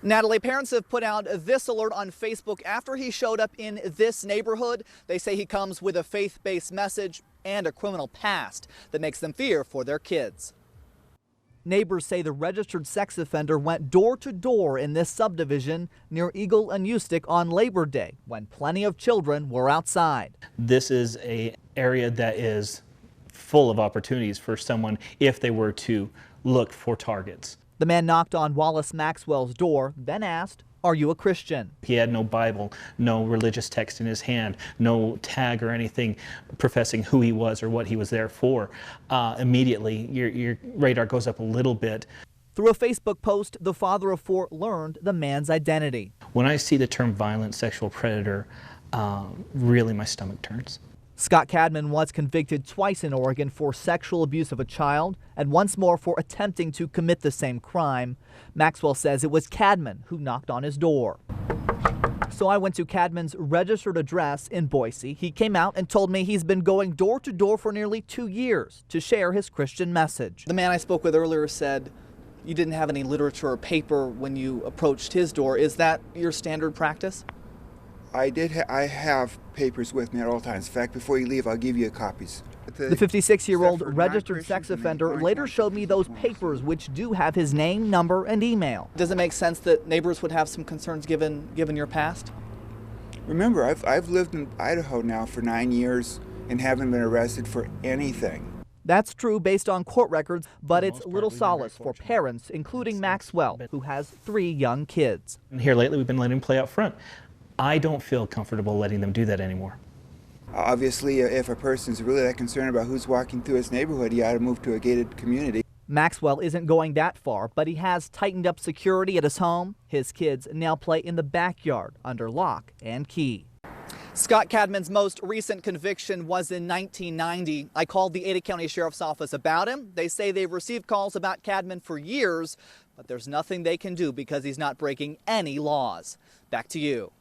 Natalie, parents have put out this alert on Facebook after he showed up in this neighborhood. They say he comes with a faith-based message and a criminal past that makes them fear for their kids. Neighbors say the registered sex offender went door to door in this subdivision near Eagle and Eustic on Labor Day when plenty of children were outside. This is an area that is full of opportunities for someone if they were to look for targets. The man knocked on Wallace Maxwell's door, then asked, "Are you a Christian?" He had no Bible, no religious text in his hand, no tag or anything professing who he was or what he was there for. Immediately, your radar goes up a little bit. Through a Facebook post, the father of 4 learned the man's identity. When I see the term violent sexual predator, really my stomach turns. Scott CADMAN was convicted twice in Oregon for sexual abuse of a child and once more for attempting to commit the same crime. Maxwell says it was CADMAN who knocked on his door. So I went to CADMAN's registered address in Boise. He came out and told me he's been going door to door for nearly 2 years to share his Christian message. The man I spoke with earlier said you didn't have any literature or paper when you approached his door. Is that your standard practice? I have papers with me at all times. In fact, before you leave, I'll give you copies. The 56-year-old registered sex offender later showed me those papers, which do have his name, number, and email. Does it make sense that neighbors would have some concerns given your past? Remember, I've lived in Idaho now for 9 years and haven't been arrested for anything. That's true based on court records, but it's little solace for parents, including Maxwell, who has 3 young kids. And here lately, we've been letting him play out front. I don't feel comfortable letting them do that anymore. Obviously, if a person's really that concerned about who's walking through his neighborhood, he ought to move to a gated community. Maxwell isn't going that far, but he has tightened up security at his home. His kids now play in the backyard under lock and key. Scott CADMAN's most recent conviction was in 1990. I called the Ada County Sheriff's Office about him. They say they've received calls about CADMAN for years, but there's nothing they can do because he's not breaking any laws. Back to you.